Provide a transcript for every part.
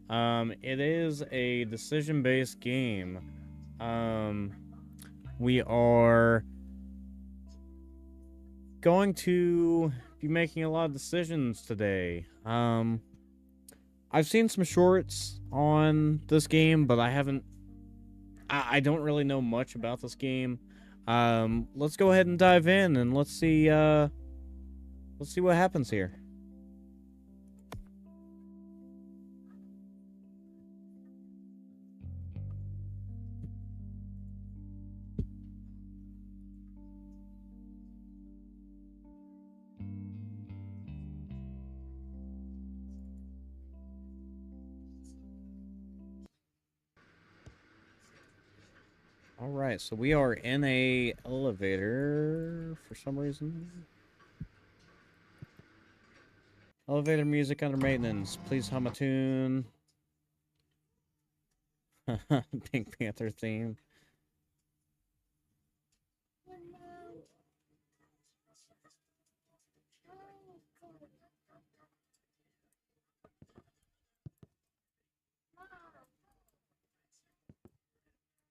It is a decision-based game. We are going to be making a lot of decisions today. I've seen some shorts on this game, but I don't really know much about this game. Let's go ahead and dive in and let's see what happens here. All right, so we are in a elevator for some reason. Elevator music under maintenance. Please hum a tune. Pink Panther theme.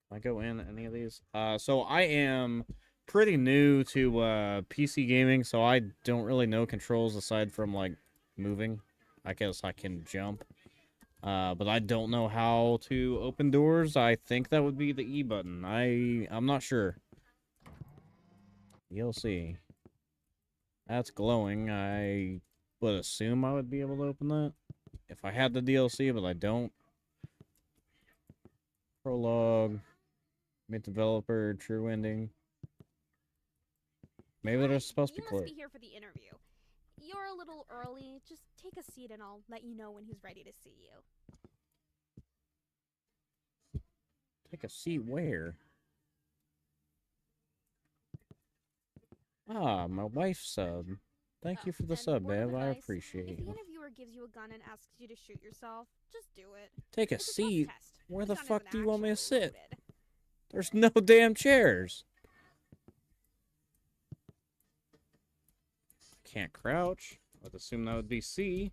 Can I go in any of these? So I am pretty new to PC gaming, so I don't really know controls aside from like moving. I guess I can jump. But I don't know how to open doors. I think that would be the E button. I'm not sure. You'll see. That's glowing. I would assume I would be able to open that if I had the DLC, but I don't. Prologue. Meet developer. True ending. Maybe they're supposed to be You clear. must be here for the interview. You're a little early. Just take a seat and I'll let you know when he's ready to see you. Take a seat where? Ah, my wife sub. Thank you for the sub, babe. I appreciate If the you. interviewer gives you a gun and asks you to shoot yourself, just do it. Take a It's a trust seat? test. Where the gun fuck isn't do you want me to actually sit? loaded. There's no damn chairs. Can't crouch. I'd assume that would be C.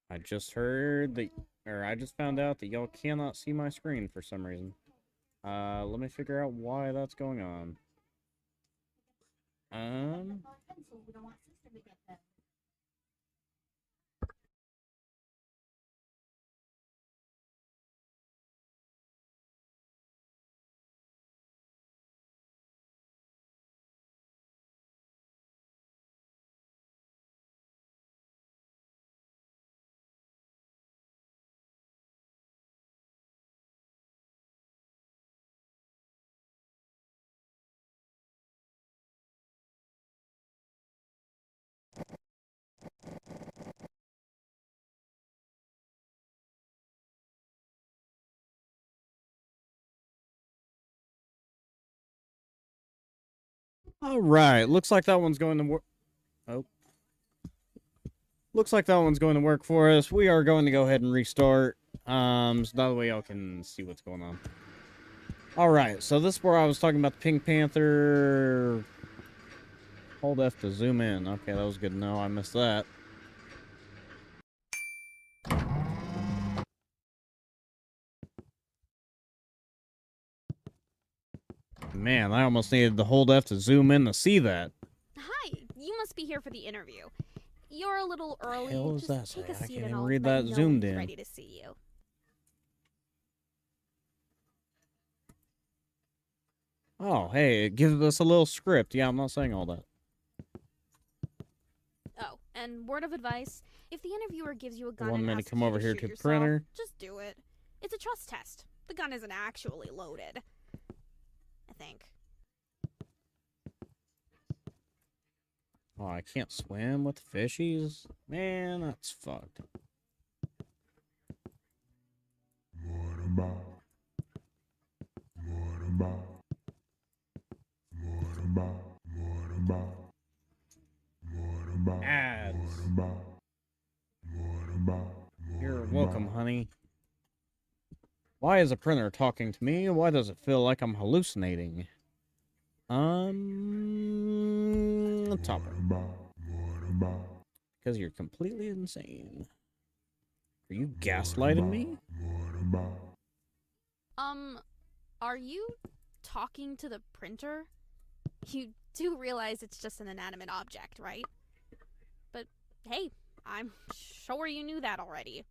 I just heard that, or I just found out that y'all cannot see my screen for some reason. Let me figure out why that's going on. Um, all right. Looks like that one's going to work. Oh. Looks like that one's going to work for us. We are going to go ahead and restart. So that way y'all can see what's going on. Alright, so this is where I was talking about the Pink Panther. Hold F to zoom in. Okay, that was good to know. I missed that. Man, I almost needed to hold F to zoom in to see that. Hi, you must be here for the interview. You're a little early. Hell does that Just say? take a I seat can't and even I'll read let that you know when zoomed he's in. ready to see you. Oh, hey, it gives us a little script. Yeah, I'm not saying all that. Oh, and word of advice, if the interviewer gives you a gun Want and me to asks come you over to here shoot to the yourself, printer? just do it. It's a trust test. The gun isn't actually loaded. I think. Oh, I can't swim with fishies? Man, that's fucked. Ads. You're welcome, honey. Why is a printer talking to me? Why does it feel like I'm hallucinating? Topper. Because you're completely insane. Are you gaslighting me? Are you talking to the printer? You do realize it's just an inanimate object, right? But hey, I'm sure you knew that already.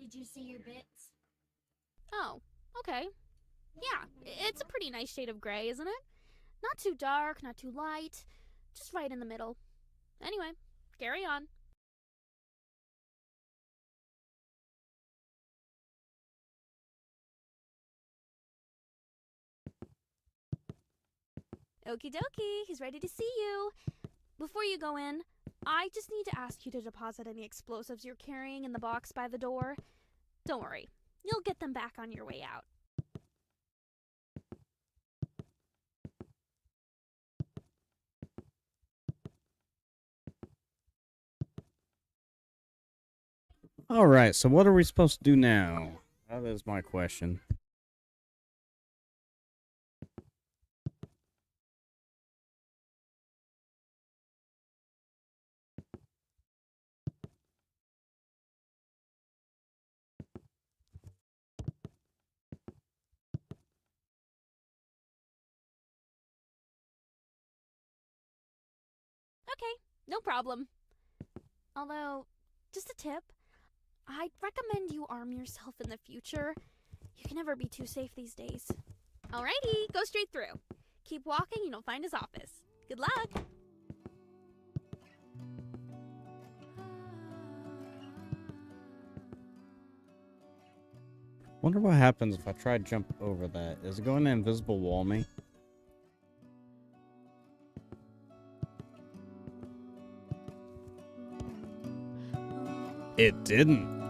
Did you see your bits? Oh, okay. Yeah, it's a pretty nice shade of gray, isn't it? Not too dark, not too light, just right in the middle. Anyway, carry on. Okie dokie, he's ready to see you. Before you go in, I just need to ask you to deposit any explosives you're carrying in the box by the door. Don't worry, you'll get them back on your way out. Alright, so what are we supposed to do now? That is my question. Okay, no problem. Although, just a tip, I'd recommend you arm yourself in the future. You can never be too safe these days. Alrighty, go straight through. Keep walking and you'll find his office. Good luck! Wonder what happens if I try to jump over that. Is it going to invisible wall me? It didn't.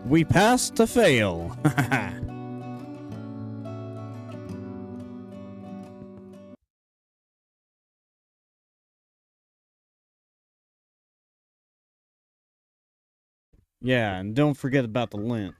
We passed to fail. Yeah, and don't forget about the lint.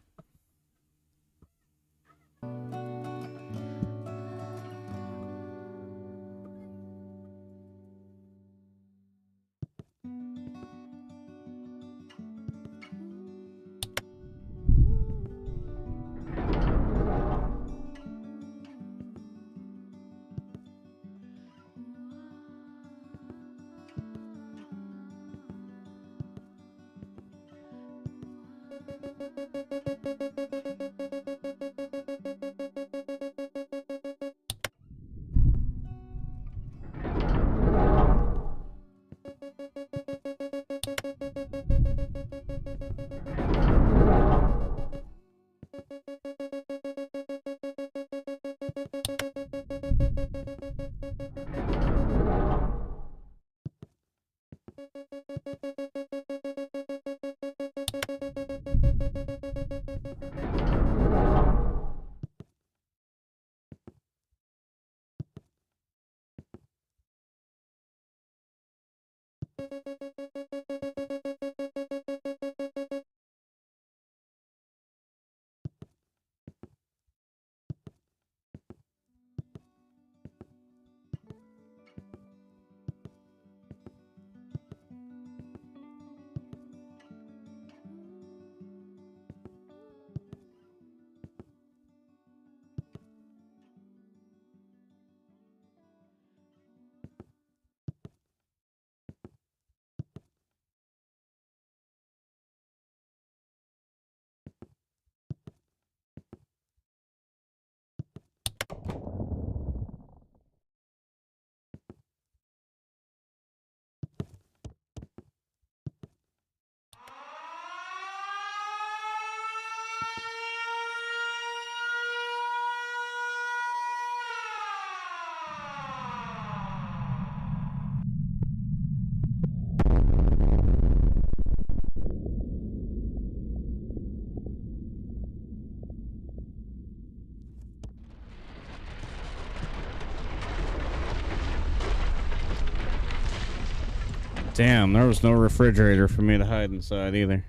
Damn, there was no refrigerator for me to hide inside either.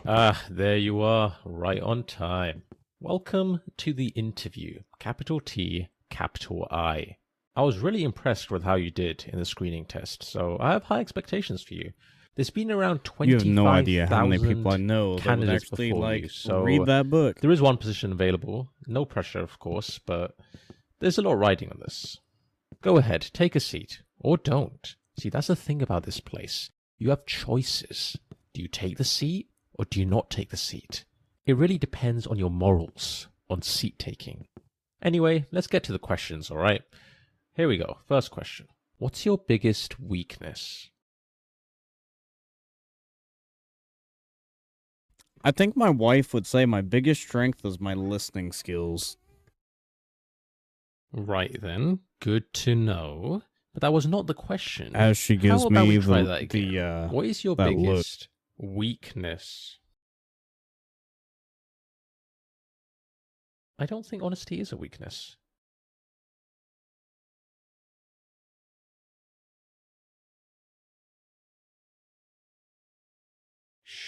Ah, there you are, right on time. Welcome to the interview, capital T, capital I. I was really impressed with how you did in the screening test, so I have high expectations for you. There's been around 25,000 You have no idea how many people I know that would candidates actually before like you, so read that book. there is one position available. No pressure, of course, but there's a lot riding on this. Go ahead, take a seat. Or don't. See, that's the thing about this place. You have choices. Do you take the seat, or do you not take the seat? It really depends on your morals, on seat taking. Anyway, let's get to the questions, alright? Here we go. First question. What's your biggest weakness? I think my wife would say my biggest strength is my listening skills. Right then, good to know. But that was not the question. As she gives How about me we try that again? What is your that look. biggest weakness? I don't think honesty is a weakness.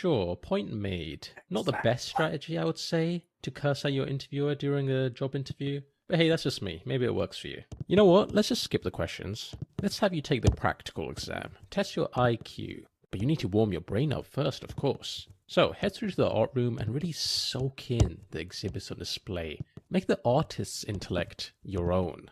Sure, point made. Not the best strategy, I would say, to curse at your interviewer during a job interview. But hey, that's just me. Maybe it works for you. You know what? Let's just skip the questions. Let's have you take the practical exam. Test your IQ. But you need to warm your brain up first, of course. So, head through to the art room and really soak in the exhibits on display. Make the artist's intellect your own.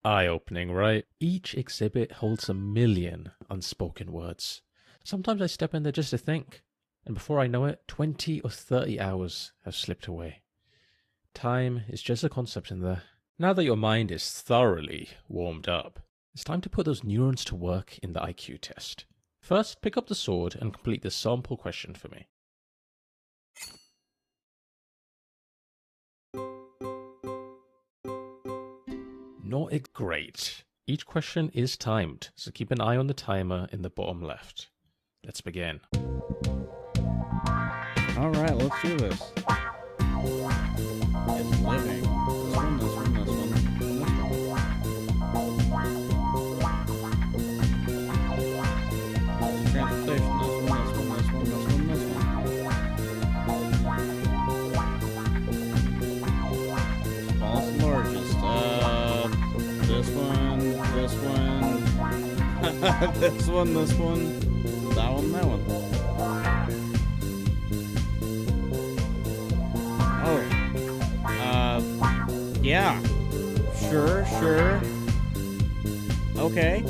Eye-opening, right? Each exhibit holds a million unspoken words. Sometimes I step in there just to think, and before I know it, 20 or 30 hours have slipped away. Time is just a concept in there. Now that your mind is thoroughly warmed up, it's time to put those neurons to work in the IQ test. First, pick up the sword and complete the sample question for me. Not great. Each question is timed, so keep an eye on the timer in the bottom left. Let's begin. Alright, let's do this. It's living. This one, this one, this one, this one. Transportation, this one, this one, this one, this one, this one. Smallest, largest. This one, this one. This one, this one. That one, that one. Yeah. Sure, sure. Okay.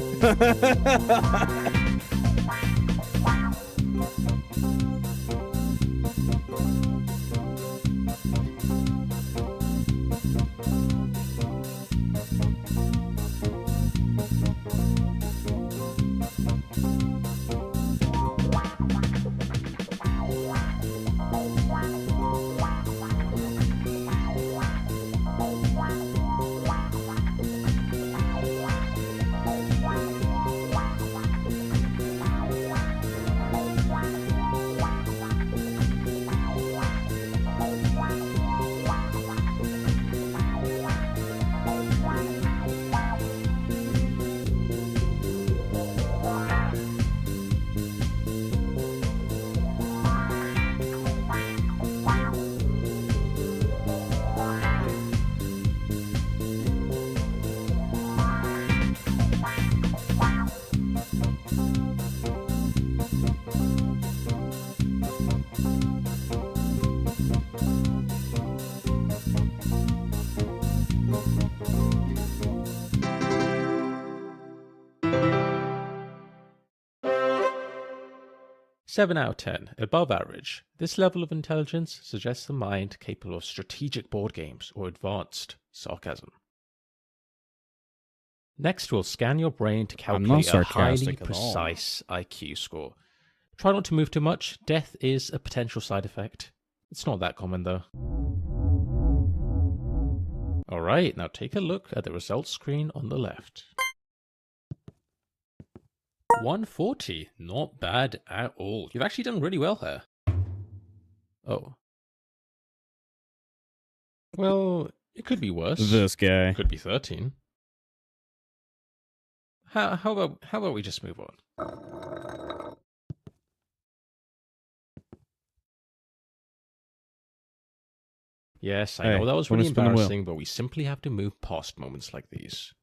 7 out of 10, above average. This level of intelligence suggests a mind capable of strategic board games or advanced sarcasm. Next, we'll scan your brain to I'm not calculate a highly sarcastic at all. precise IQ score. Try not to move too much. Death is a potential side effect. It's not that common though. Alright, now take a look at the results screen on the left. 140, not bad at all. You've actually done really well here. Oh. Well, it could be worse. This guy. It could be 13. How about we just move on? Yes, I Hey, know that was wanna really spin the wheel? embarrassing, but we simply have to move past moments like these.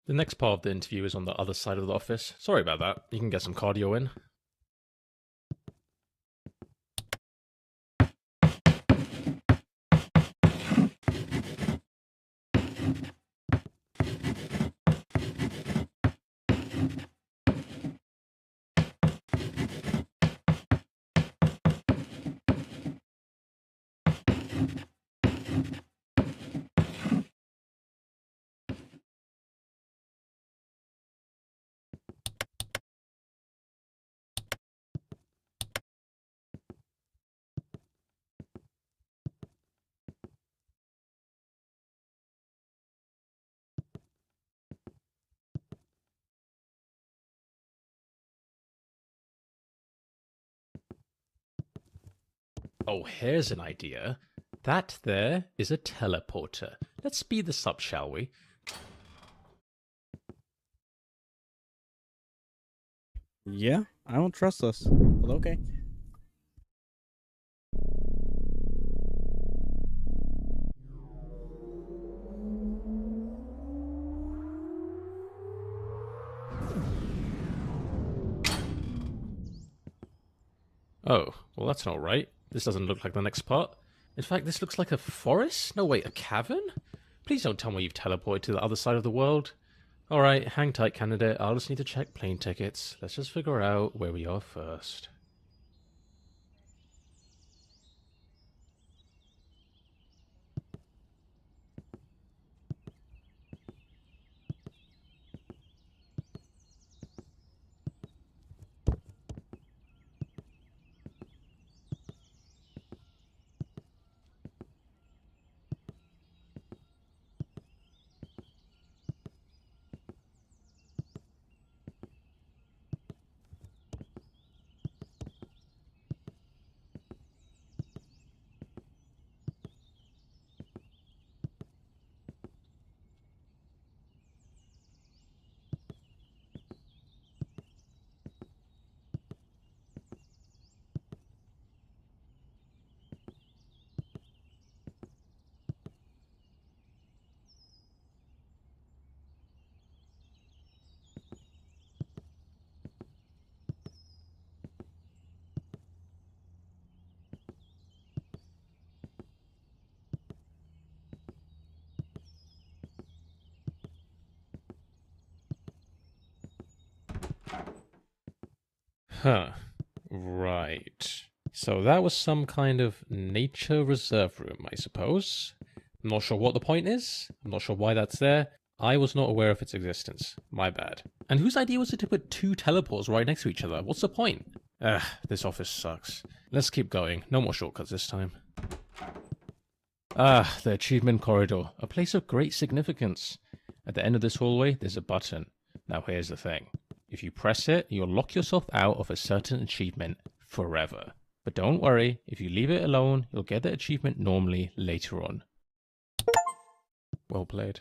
The next part of the interview is on the other side of the office. Sorry about that. You can get some cardio in. Oh, here's an idea. That there is a teleporter. Let's speed this up, shall we? Yeah, I don't trust this. But okay. Oh, well that's not right. This doesn't look like the next part. In fact, this looks like a forest? No, wait, a cavern? Please don't tell me you've teleported to the other side of the world. Alright, hang tight, candidate. I'll just need to check plane tickets. Let's just figure out where we are first. Huh. Right. So that was some kind of nature reserve room, I suppose. I'm not sure what the point is. I'm not sure why that's there. I was not aware of its existence. My bad. And whose idea was it to put two teleports right next to each other? What's the point? Ugh, this office sucks. Let's keep going. No more shortcuts this time. Ah, the achievement corridor. A place of great significance. At the end of this hallway, there's a button. Now here's the thing. If you press it, you'll lock yourself out of a certain achievement forever. But don't worry, if you leave it alone, you'll get the achievement normally later on. Well played.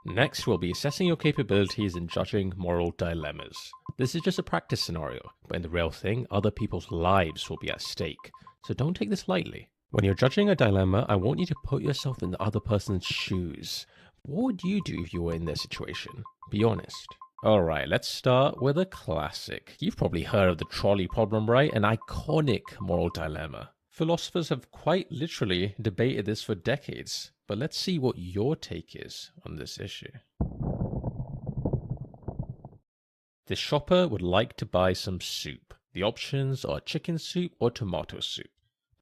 Next, we'll be assessing your capabilities in judging moral dilemmas. This is just a practice scenario, but in the real thing, other people's lives will be at stake, so don't take this lightly. When you're judging a dilemma, I want you to put yourself in the other person's shoes. What would you do if you were in their situation? Be honest. Alright, let's start with a classic. You've probably heard of the trolley problem, right? An iconic moral dilemma. Philosophers have quite literally debated this for decades, but let's see what your take is on this issue. This shopper would like to buy some soup. The options are chicken soup or tomato soup,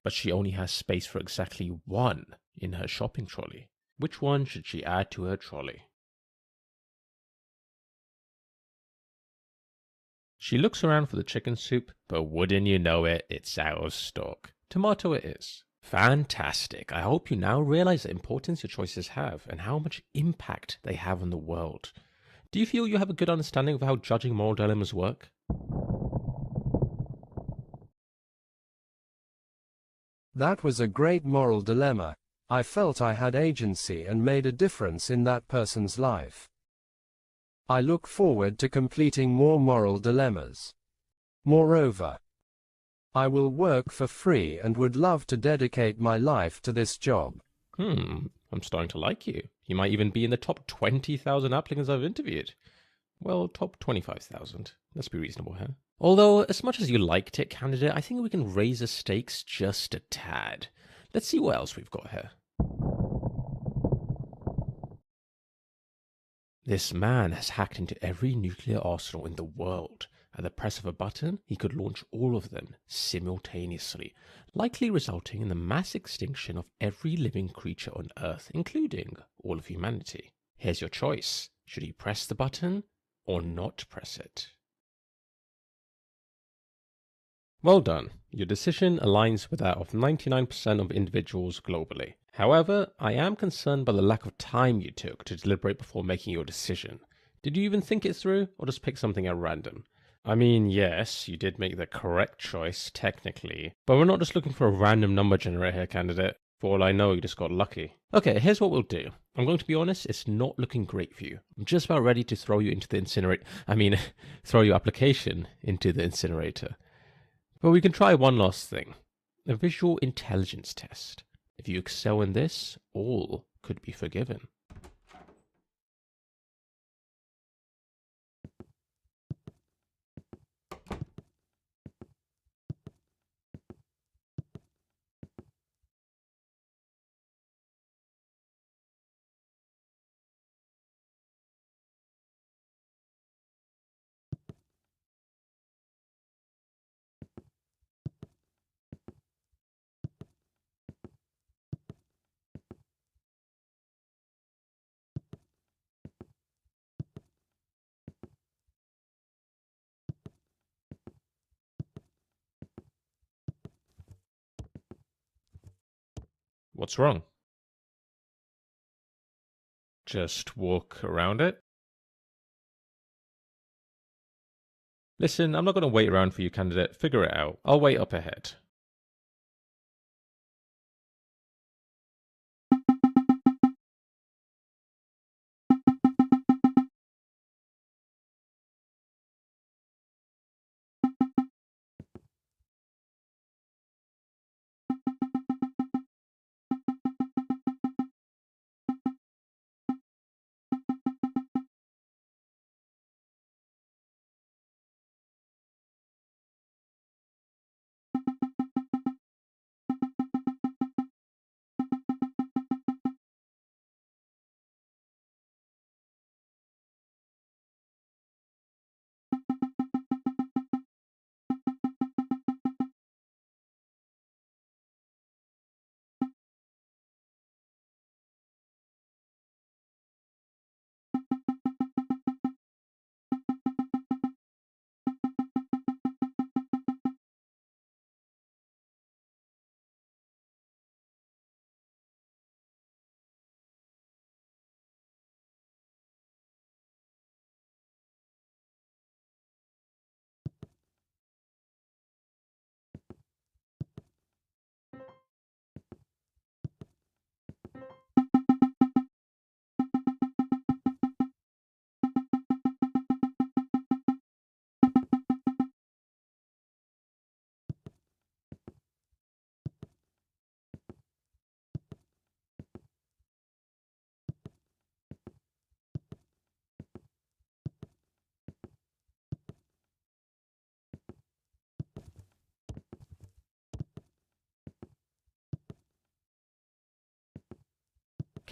but she only has space for exactly one in her shopping trolley. Which one should she add to her trolley? She looks around for the chicken soup, but wouldn't you know it, it's out of stock. Tomato it is. Fantastic. I hope you now realize the importance your choices have and how much impact they have on the world. Do you feel you have a good understanding of how judging moral dilemmas work? That was a great moral dilemma. I felt I had agency and made a difference in that person's life. I look forward to completing more moral dilemmas. Moreover, I will work for free and would love to dedicate my life to this job. I'm starting to like you. You might even be in the top 20,000 applicants I've interviewed. Well, top 25,000. Let's be reasonable here. Although, as much as you liked it, candidate, I think we can raise the stakes just a tad. Let's see what else we've got here. This man has hacked into every nuclear arsenal in the world. At the press of a button, he could launch all of them simultaneously, likely resulting in the mass extinction of every living creature on Earth, including all of humanity. Here's your choice. Should he press the button or not press it? Well done. Your decision aligns with that of 99% of individuals globally. However, I am concerned by the lack of time you took to deliberate before making your decision. Did you even think it through, or just pick something at random? I mean, yes, you did make the correct choice, technically, but we're not just looking for a random number generator here, candidate. For all I know, you just got lucky. Okay, here's what we'll do. I'm going to be honest, it's not looking great for you. I'm just about ready to throw you into the incinerator. Throw your application into the incinerator. But we can try one last thing. A visual intelligence test. If you excel in this, all could be forgiven. What's wrong? Just walk around it? Listen, I'm not going to wait around for you, candidate. Figure it out. I'll wait up ahead.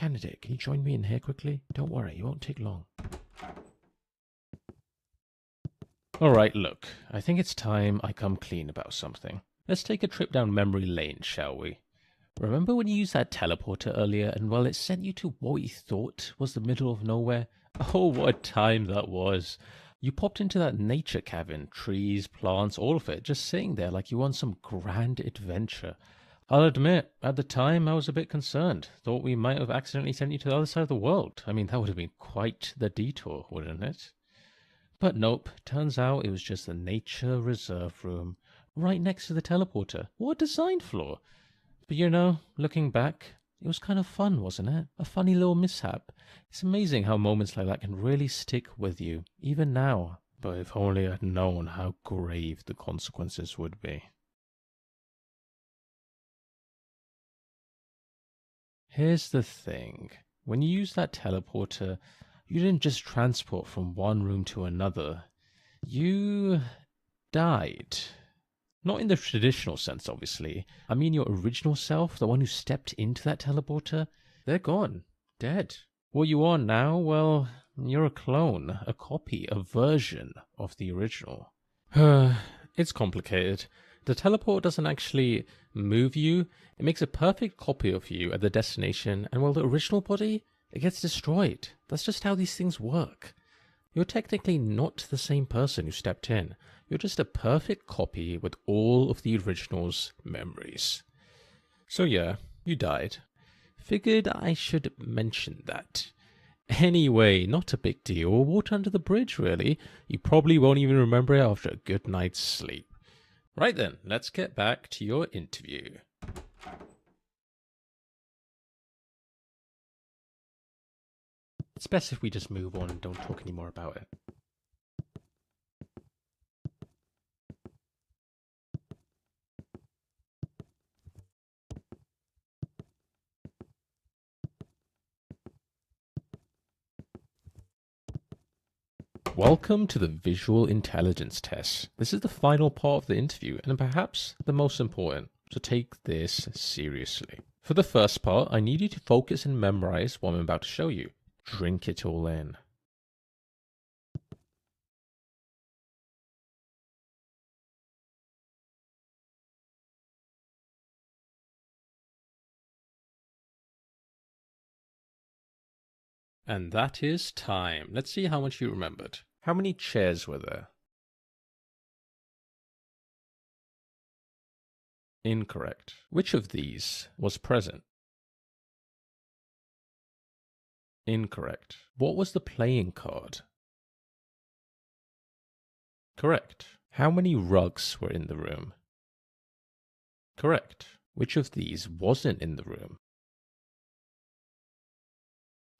candidate, can you join me in here quickly? Don't worry, it won't take long. Alright, look, I think it's time I come clean about something. Let's take a trip down memory lane, shall we? Remember when you used that teleporter earlier and, well, it sent you to what you thought was the middle of nowhere? Oh, what a time that was. You popped into that nature cabin, trees, plants, all of it, just sitting there like you were on some grand adventure. I'll admit, at the time I was a bit concerned. Thought we might have accidentally sent you to the other side of the world. I mean, that would have been quite the detour, wouldn't it? But nope, turns out it was just a nature reserve room, right next to the teleporter. What a design flaw! But you know, looking back, it was kind of fun, wasn't it? A funny little mishap. It's amazing how moments like that can really stick with you, even now. But if only I'd known how grave the consequences would be. Here's the thing. When you use that teleporter, you didn't just transport from one room to another. You died. Not in the traditional sense, obviously. I mean your original self, the one who stepped into that teleporter, they're gone. Dead. What you are now, well, you're a clone, a copy, a version of the original. It's complicated. The teleport doesn't actually move you. It makes a perfect copy of you at the destination, and while the original body, it gets destroyed. That's just how these things work. You're technically not the same person who stepped in. You're just a perfect copy with all of the original's memories. So yeah, you died. Figured I should mention that. Anyway, not a big deal. Water under the bridge, really. You probably won't even remember it after a good night's sleep. Right then, let's get back to your interview. It's best if we just move on and don't talk any more about it. Welcome to the Visual Intelligence Test. This is the final part of the interview and perhaps the most important, so take this seriously. For the first part, I need you to focus and memorize what I'm about to show you. Drink it all in. And that is time. Let's see how much you remembered. How many chairs were there? Incorrect. Which of these was present? Incorrect. What was the playing card? Correct. How many rugs were in the room? Correct. Which of these wasn't in the room?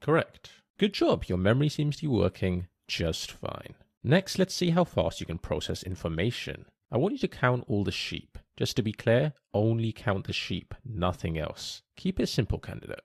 Correct. Good job, your memory seems to be working just fine. Next, let's see how fast you can process information. I want you to count all the sheep. Just to be clear, only count the sheep, nothing else. Keep it simple, candidate.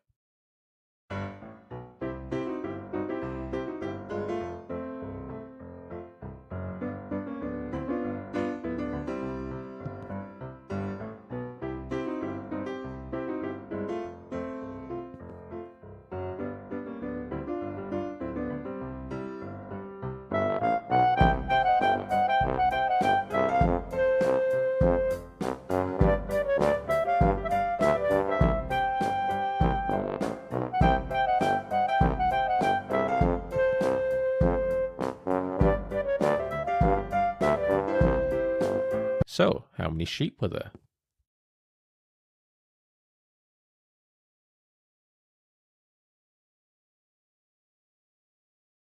So, how many sheep were there?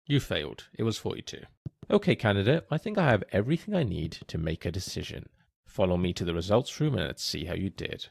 You failed. It was 42. Okay, candidate, I think I have everything I need to make a decision. Follow me to the results room and let's see how you did.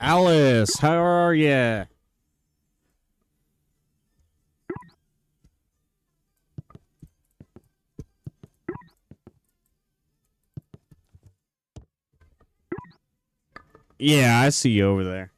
Alice, how are ya? Yeah, I see you over there.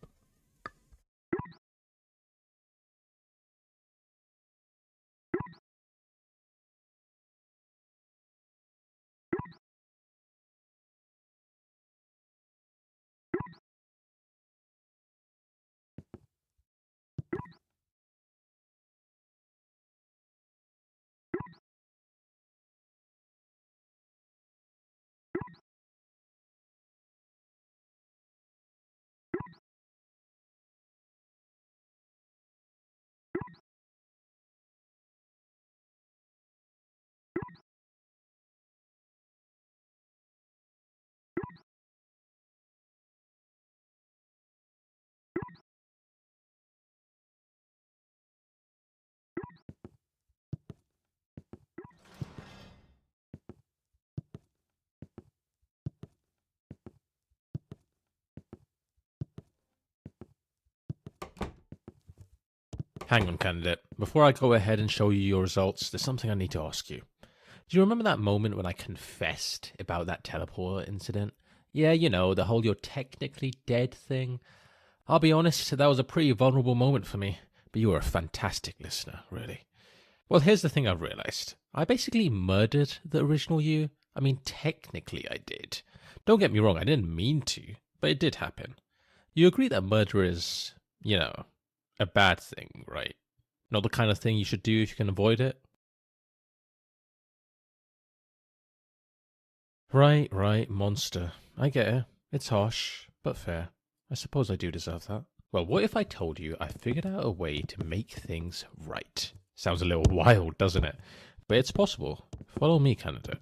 Hang on, candidate. Before I go ahead and show you your results, there's something I need to ask you. Do you remember that moment when I confessed about that teleporter incident? Yeah, you know, the whole "you're technically dead" thing. I'll be honest, that was a pretty vulnerable moment for me, but you were a fantastic listener, really. Well, here's the thing I've realized. I basically murdered the original you. I mean, technically I did. Don't get me wrong, I didn't mean to, but it did happen. You agree that murder is, you know, a bad thing, right? Not the kind of thing you should do if you can avoid it? Right, monster. I get it. It's harsh, but fair. I suppose I do deserve that. Well, what if I told you I figured out a way to make things right? Sounds a little wild, doesn't it? But it's possible. Follow me, candidate.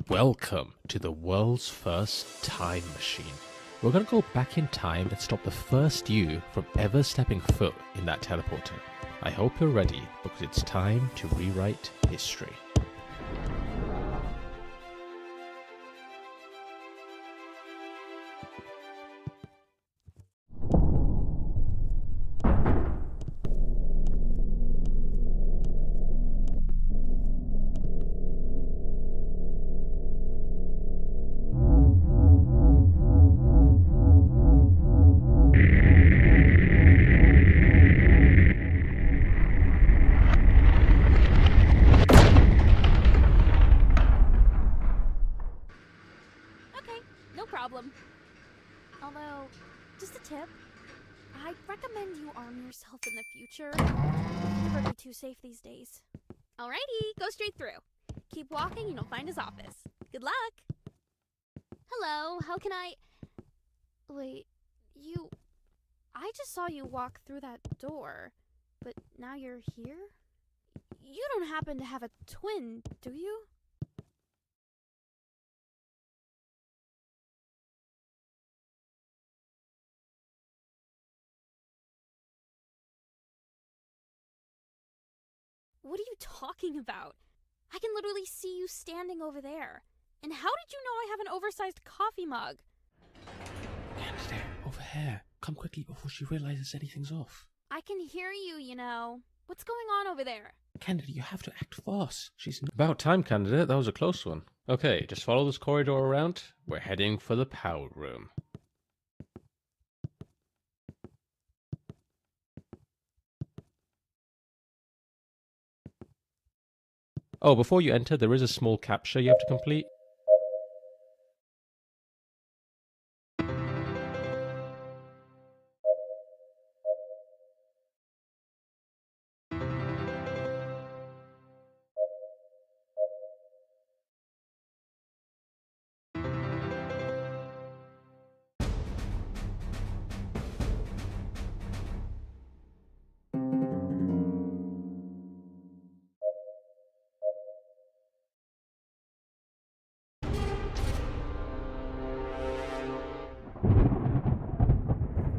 Welcome to the world's first time machine. We're going to go back in time and stop the first you from ever stepping foot in that teleporter. I hope you're ready, because it's time to rewrite history. Okay, no problem. Although, just a tip. I'd recommend you arm yourself in the future. You can never be too safe these days. Alrighty, go straight through. Keep walking and you'll find his office. Good luck! Hello, how can I... Wait, you... I just saw you walk through that door, but now you're here? You don't happen to have a twin, do you? What are you talking about? I can literally see you standing over there. And how did you know I have an oversized coffee mug? Candidate, over here. Come quickly before she realizes anything's off. I can hear you, you know. What's going on over there? Candidate, you have to act fast. She's about time, candidate. That was a close one. Okay, just follow this corridor around. We're heading for the power room. Oh, before you enter, there is a small captcha you have to complete.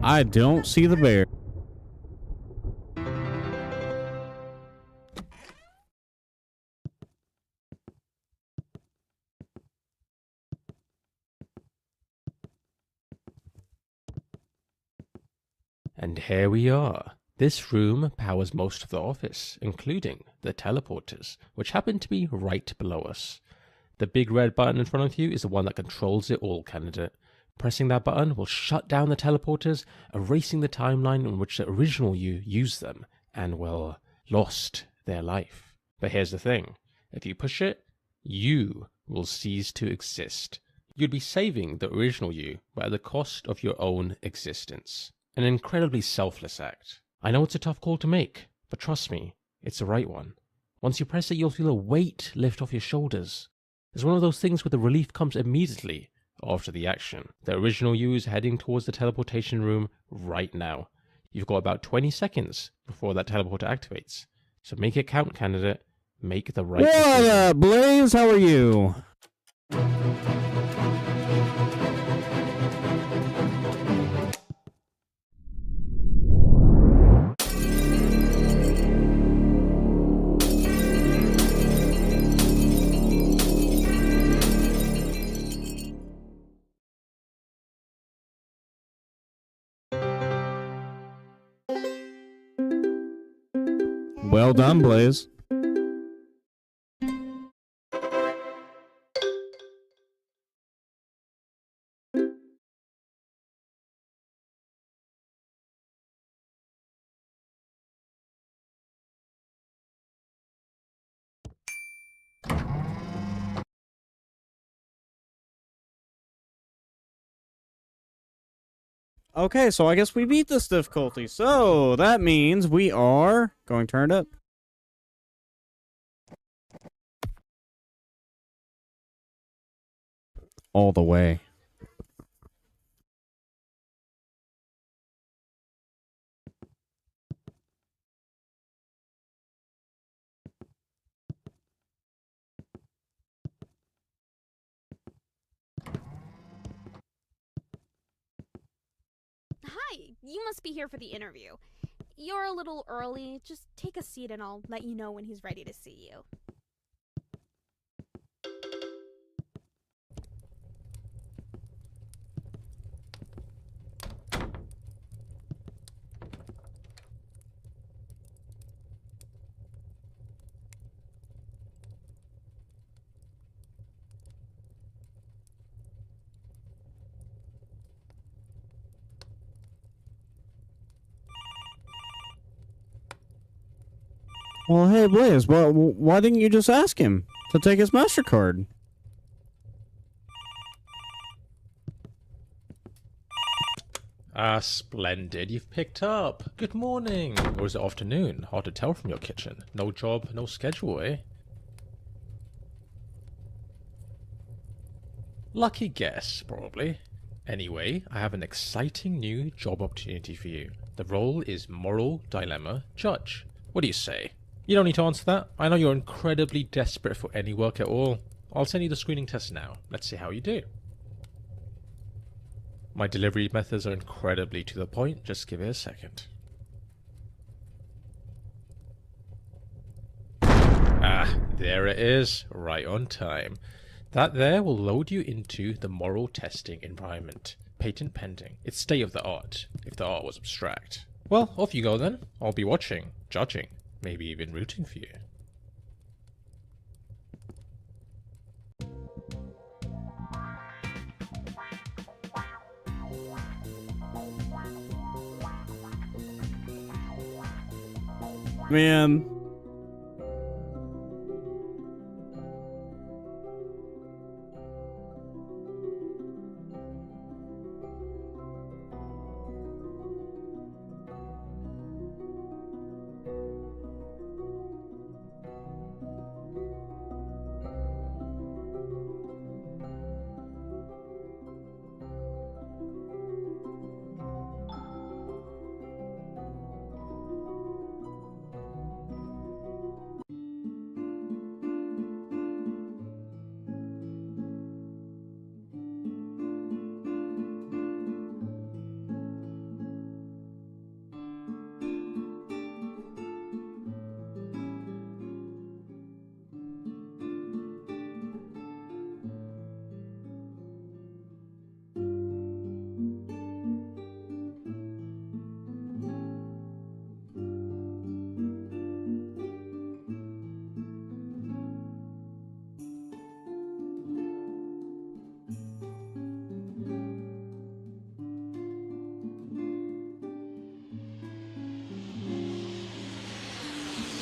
I don't see the bear. And here we are. This room powers most of the office, including the teleporters, which happen to be right below us. The big red button in front of you is the one that controls it all, candidate. Pressing that button will shut down the teleporters, erasing the timeline in which the original you used them, and, well, lost their life. But here's the thing. If you push it, you will cease to exist. You'd be saving the original you, but at the cost of your own existence. An incredibly selfless act. I know it's a tough call to make, but trust me, it's the right one. Once you press it, you'll feel a weight lift off your shoulders. It's one of those things where the relief comes immediately after the action. The original you is heading towards the teleportation room right now. You've got about 20 seconds before that teleporter activates. So make it count, candidate. Make the right What decision. up, Blaze? How are you? Well done, Blaze. Okay, so I guess we beat this difficulty. So that means we are going turned up. All the way. Hi, you must be here for the interview. You're a little early. Just take a seat and I'll let you know when he's ready to see you. Well, hey, Blaze, why didn't you just ask him to take his MasterCard? Ah, splendid. You've picked up. Good morning. Or is it afternoon? Hard to tell from your kitchen. No job, no schedule, eh? Lucky guess, probably. Anyway, I have an exciting new job opportunity for you. The role is Moral Dilemma Judge. What do you say? You don't need to answer that. I know you're incredibly desperate for any work at all. I'll send you the screening test now. Let's see how you do. My delivery methods are incredibly to the point. Just give it a second. Ah, there it is. Right on time. That there will load you into the moral testing environment. Patent pending. It's state of the art, if the art was abstract. Well, off you go then. I'll be watching, judging, maybe even rooting for you. Man.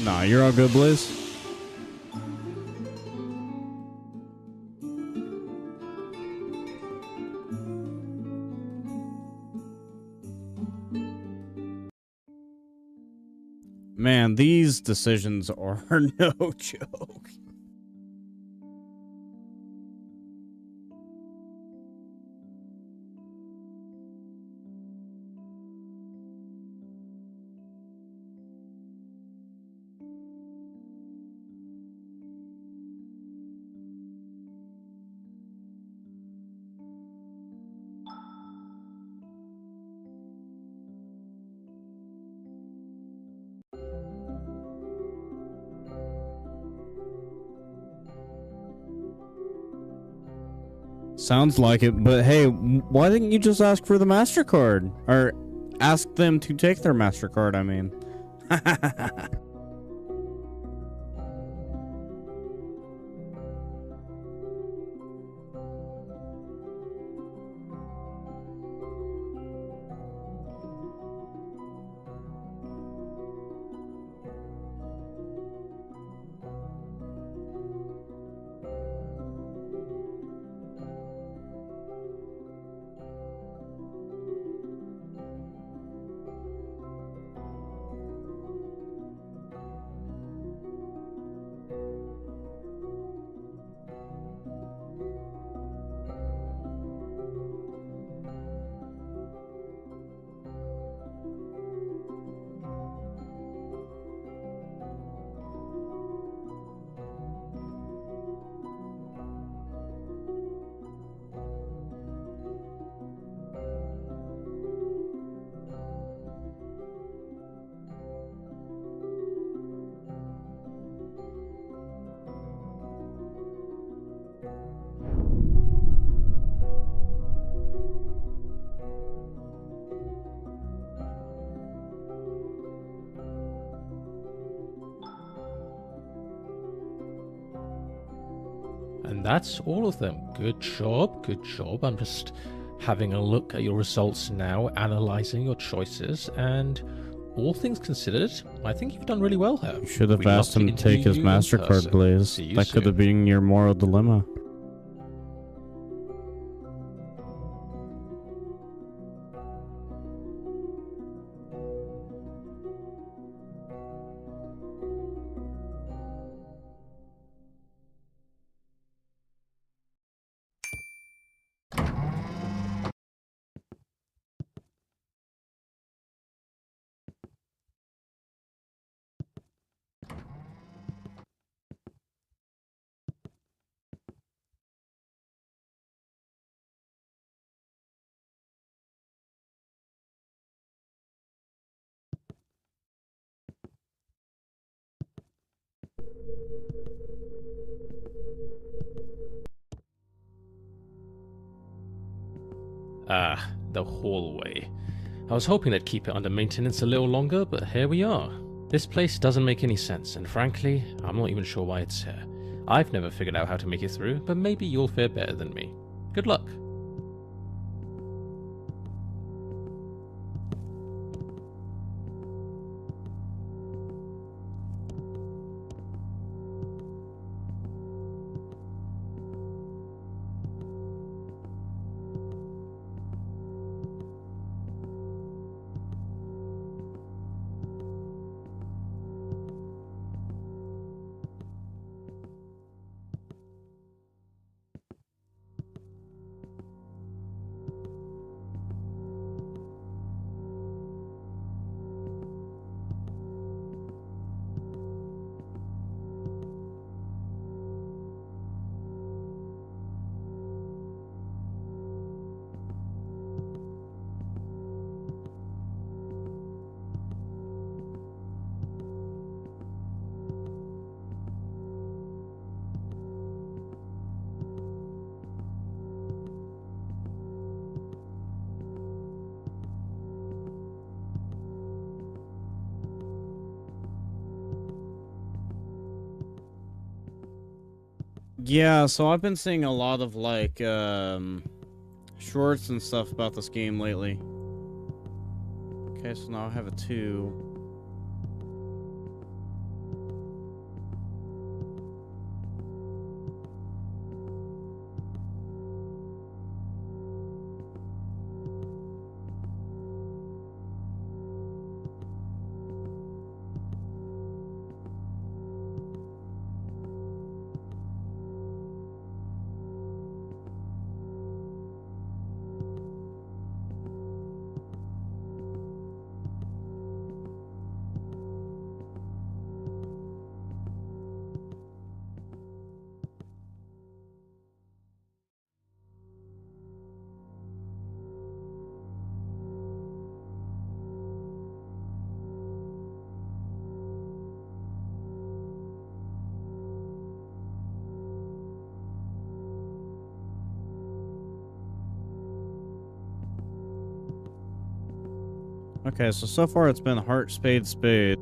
Nah, you're all good, Blizz. Man, these decisions are no joke. Sounds like it, but hey, why didn't you just ask for the MasterCard? Or ask them to take their MasterCard, I mean. And that's all of them. Good job, good job. I'm just having a look at your results now, analysing your choices, and all things considered, I think you've done really well here. You should have We'd love asked him to interview take his you in MasterCard, person. Blaze. See you That could soon. have been your moral dilemma. Ah, the hallway. I was hoping they'd keep it under maintenance a little longer, but here we are. This place doesn't make any sense, and frankly, I'm not even sure why it's here. I've never figured out how to make it through, but maybe you'll fare better than me. Good luck. Yeah, so I've been seeing a lot of like shorts and stuff about this game lately. Okay, so now I have a 2. Okay, so far it's been heart, spade, spade.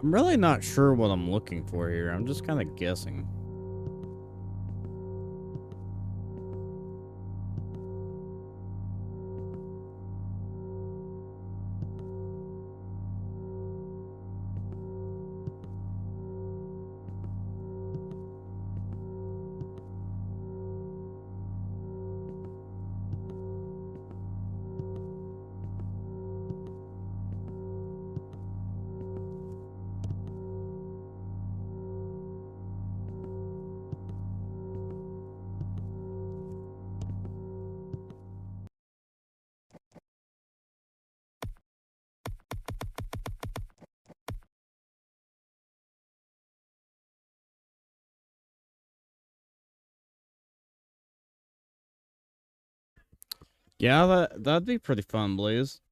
I'm really not sure what I'm looking for here. I'm just kind of guessing. Yeah, that'd be pretty fun, Blaze.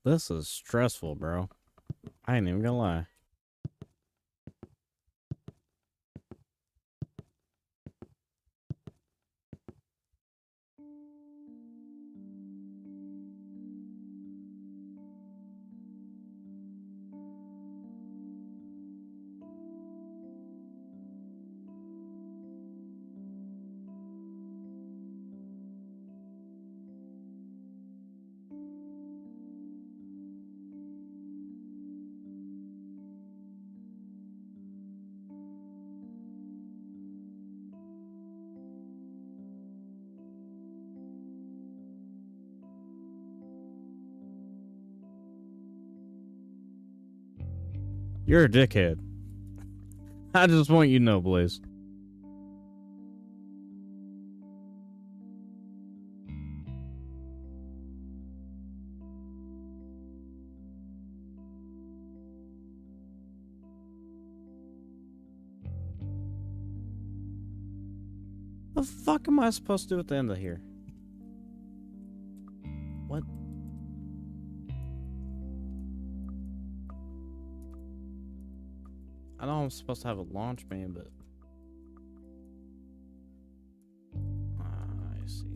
This is stressful, bro. I ain't even gonna lie. You're a dickhead. I just want you to know, Blaze. The fuck am I supposed to do at the end of here? What? I know I'm supposed to have a launch man, but I see.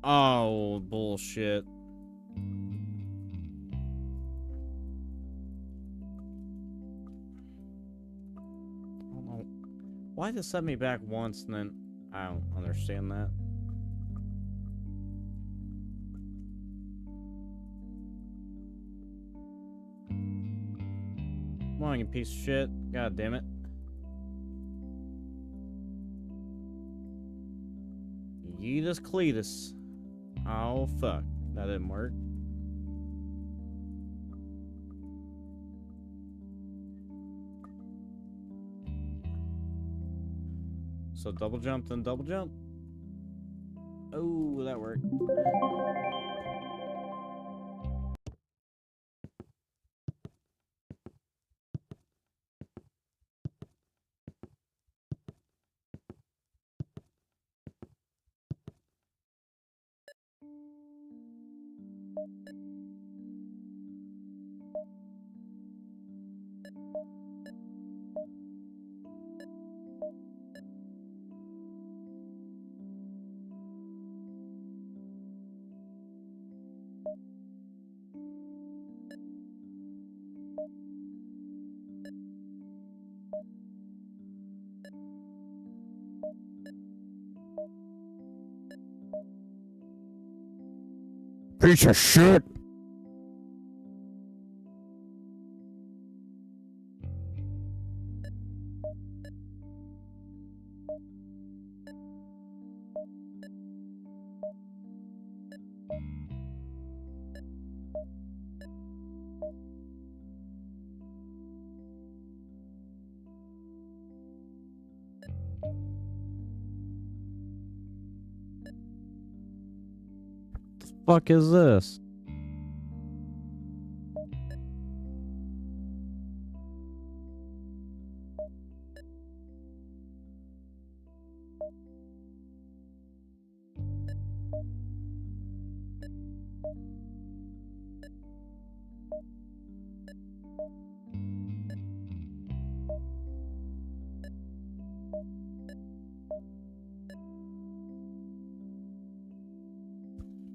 Oh, bullshit. I don't know. Why did it set me back once and then I don't understand that. Come on, you piece of shit. God damn it. Yeetus Cletus. Oh, fuck. That didn't work. So double jump, then double jump. Oh, that worked. Piece of shit. Fuck is this?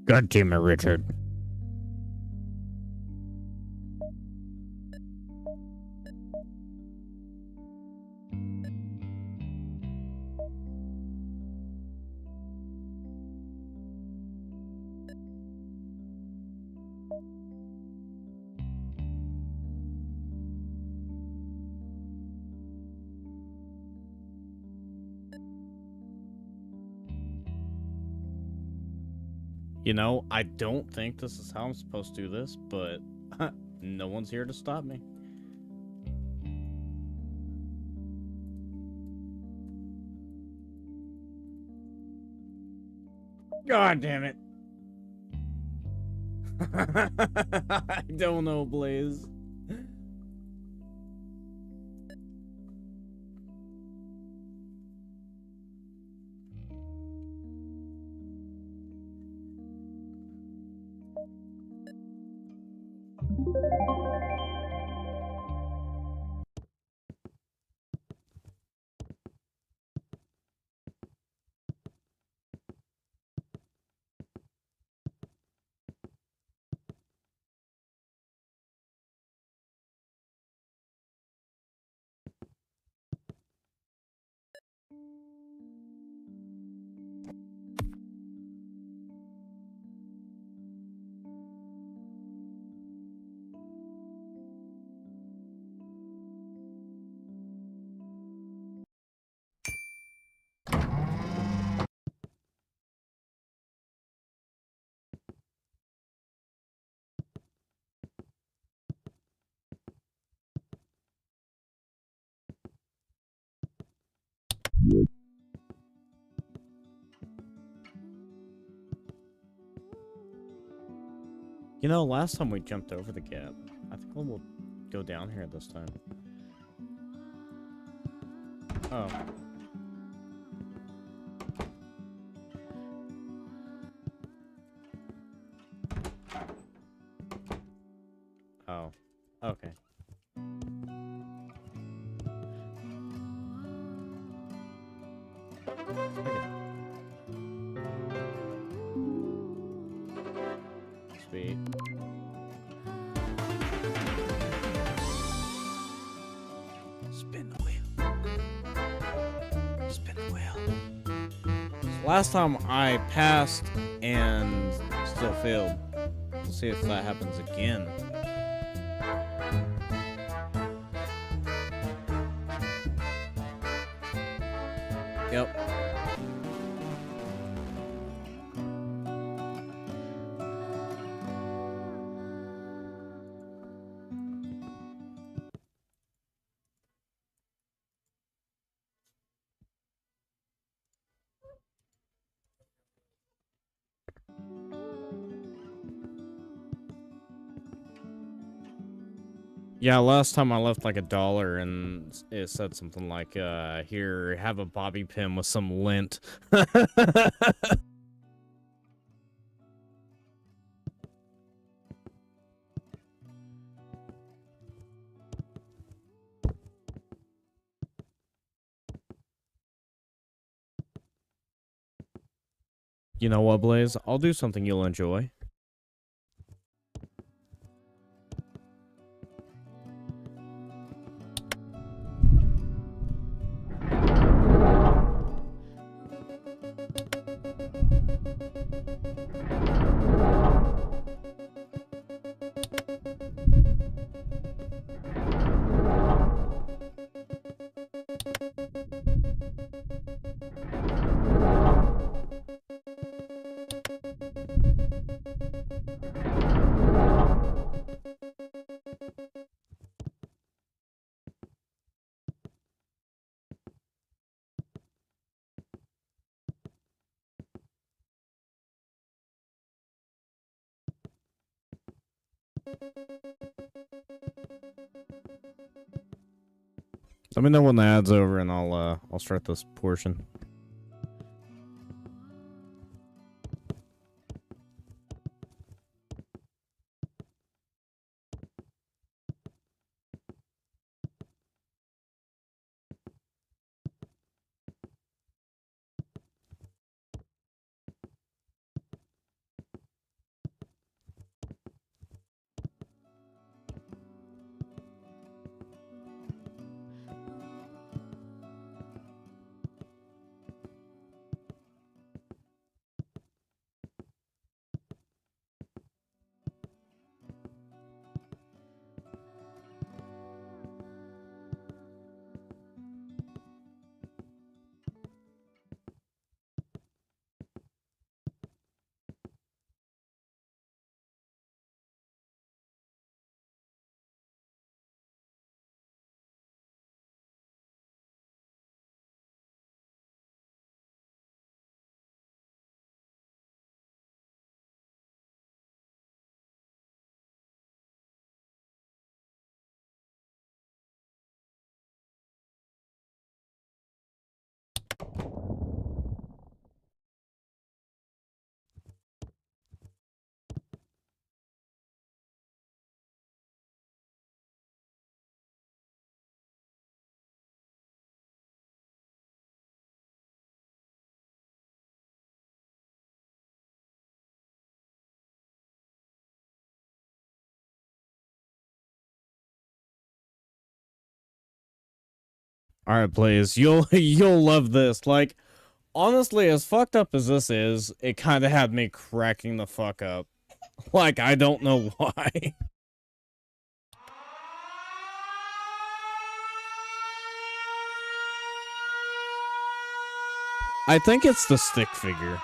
God damn it, Richard. You know, I don't think this is how I'm supposed to do this, but no one's here to stop me. God damn it. I don't know, Blaze. You know, last time we jumped over the gap. I think we'll go down here this time. Oh. Oh. Okay. Sweet. Spin the wheel. Spin the wheel. Last time I passed and still failed. We'll see if that happens again. Yep. Yeah, last time I left like $1 and it said something like, here, have a bobby pin with some lint. You know what, Blaze? I'll do something you'll enjoy. Let me know when the ad's over and I'll start this portion. All right, please. You'll love this. Like, honestly, as fucked up as this is, it kind of had me cracking the fuck up. Like, I don't know why. I think it's the stick figure.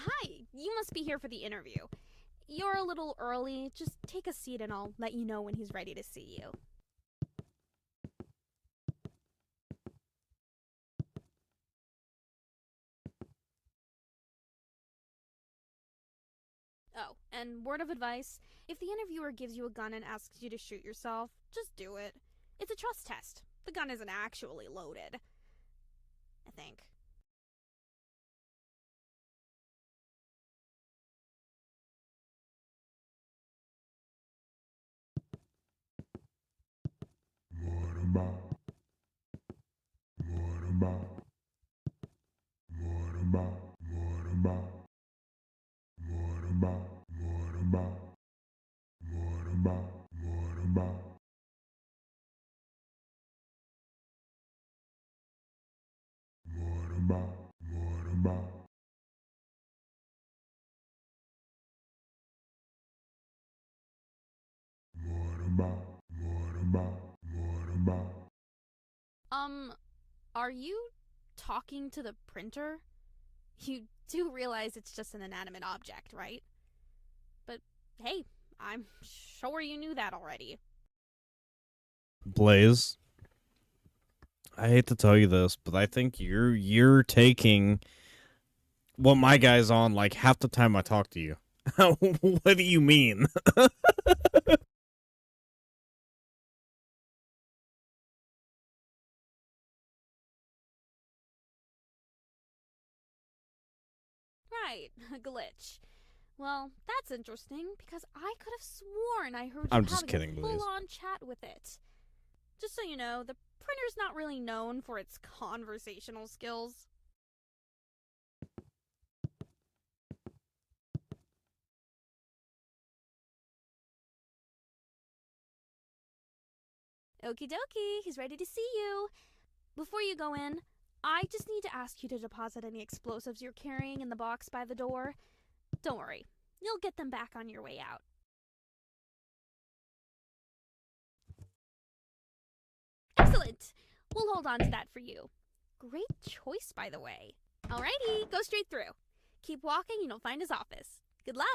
Hi, you must be here for the interview. You're a little early. Just take a seat and I'll let you know when he's ready to see you. Oh, and word of advice, if the interviewer gives you a gun and asks you to shoot yourself, just do it. It's a trust test. The gun isn't actually loaded. I think. Are you talking to the printer? You do realize it's just an inanimate object, right? But hey, I'm sure you knew that already. Blaze, I hate to tell you this, but I think you're taking what my guy's on like half the time I talk to you. What do you mean? Right, a glitch. Well, that's interesting because I could have sworn I heard you I'm just having kidding, a Blaze. full-on chat with it. Just so you know, the printer's not really known for its conversational skills. Okie dokie, he's ready to see you. Before you go in, I just need to ask you to deposit any explosives you're carrying in the box by the door. Don't worry, you'll get them back on your way out. Excellent! We'll hold on to that for you. Great choice, by the way. Alrighty, go straight through. Keep walking and you'll find his office. Good luck!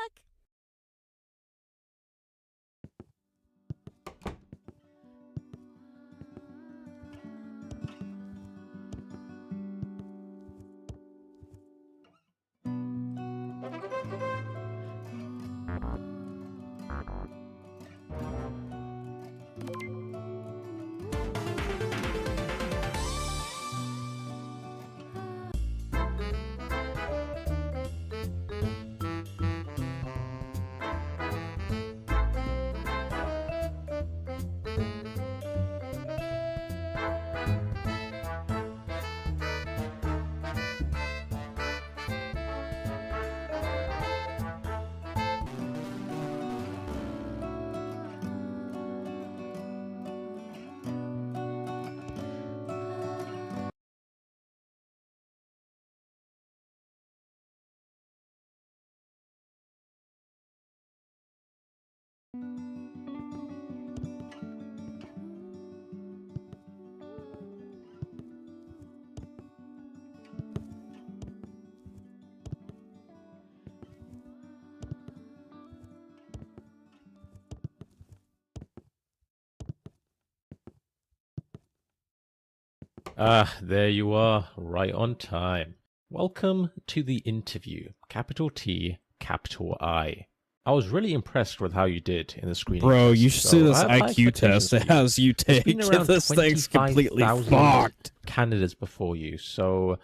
Ah, there you are, right on time. Welcome to the interview, capital T, capital I. I was really impressed with how you did in the screening Bro, test, you should so see this I have high IQ expectations test it for you. has you There's take. been around This thing's completely 25,000 fucked. candidates before you, so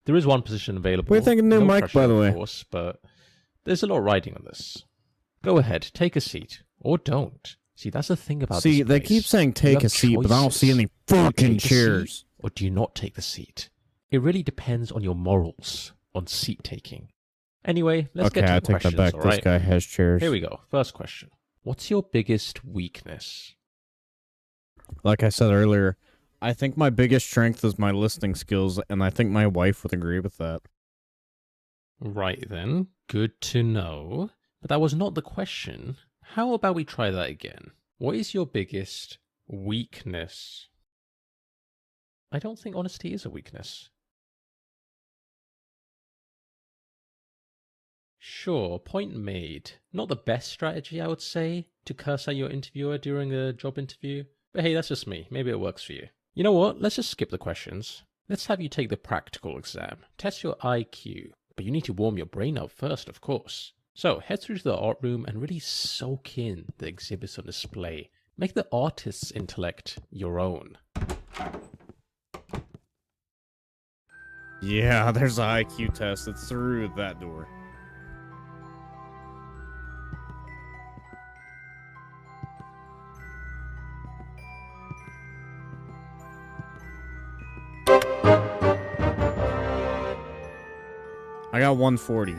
there is one position available. What do you think of new no mic, pressure, by the way? Of course, but there's a lot riding on this. Go ahead, take a seat, or don't. See, that's the thing about See, this they place. keep saying You take have a seat, but I don't see choices. any Do you fucking take the seat, chairs. or do you not take the seat? It really depends on your morals on seat taking. Anyway, let's Okay, get to I the take that questions, back. all This right? guy has chairs. Here we go. First question. What's your biggest weakness? Like I said earlier, I think my biggest strength is my listening skills, and I think my wife would agree with that. Right then, good to know. But that was not the question. How about we try that again? What is your biggest weakness? I don't think honesty is a weakness. Sure, point made. Not the best strategy, I would say, to curse at your interviewer during a job interview. But hey, that's just me. Maybe it works for you. You know what? Let's just skip the questions. Let's have you take the practical exam. Test your IQ. But you need to warm your brain up first, of course. So, head through to the art room and really soak in the exhibits on display. Make the artist's intellect your own. Yeah, there's an IQ test. It's through that door. I got 140.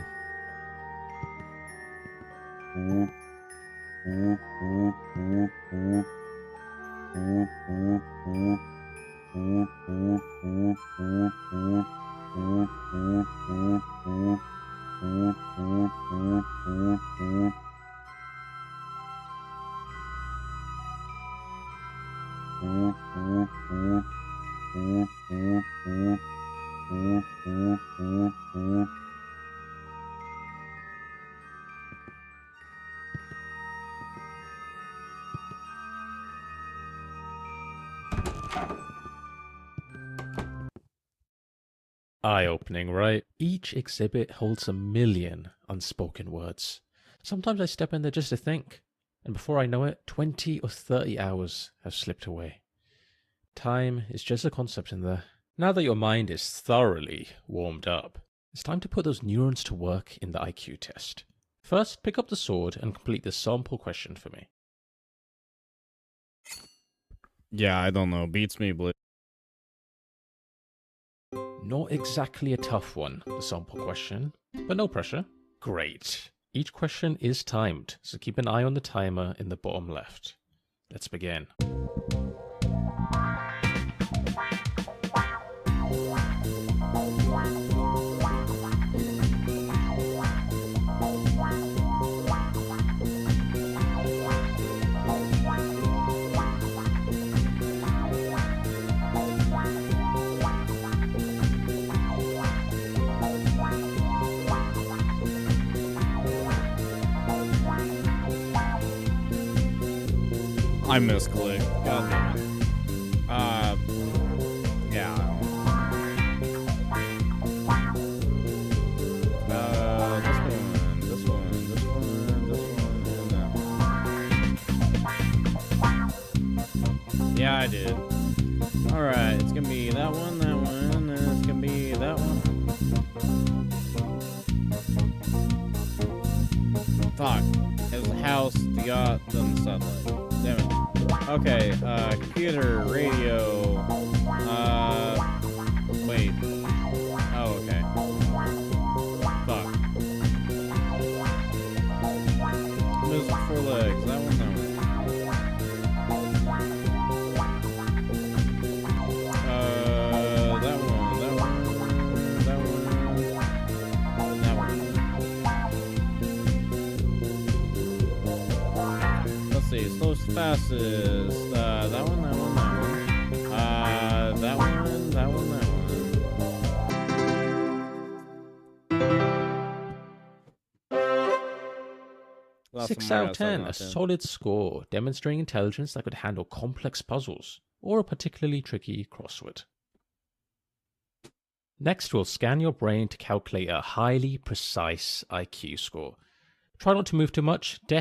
Eye-opening, right? Each exhibit holds a million unspoken words. Sometimes I step in there just to think, and before I know it, 20 or 30 hours have slipped away. Time is just a concept in there. Now that your mind is thoroughly warmed up, it's time to put those neurons to work in the IQ test. First, pick up the sword and complete the sample question for me. Yeah, I don't know. Beats me, Blue. Not exactly a tough one, the sample question, but no pressure. Great. Each question is timed, so keep an eye on the timer in the bottom left. Let's begin. I misclicked. God damn it. Yeah. This one, and that one. Yeah, I did. Alright, it's gonna be that one, and it's gonna be that one. Fuck. It was the house, the yacht, then the satellite. Damn it. Okay, computer, radio, wait. Oh, okay. Fuck. Moves with 4 legs. That one, that one. That one, that one, that one, that one. Let's see, slowest to fastest. That one, that one, that one. That one, that one, that one. 6 out of 10, a solid score, demonstrating intelligence that could handle complex puzzles, or a particularly tricky crossword. Next, we'll scan your brain to calculate a highly precise IQ score. Try not to move too much. Death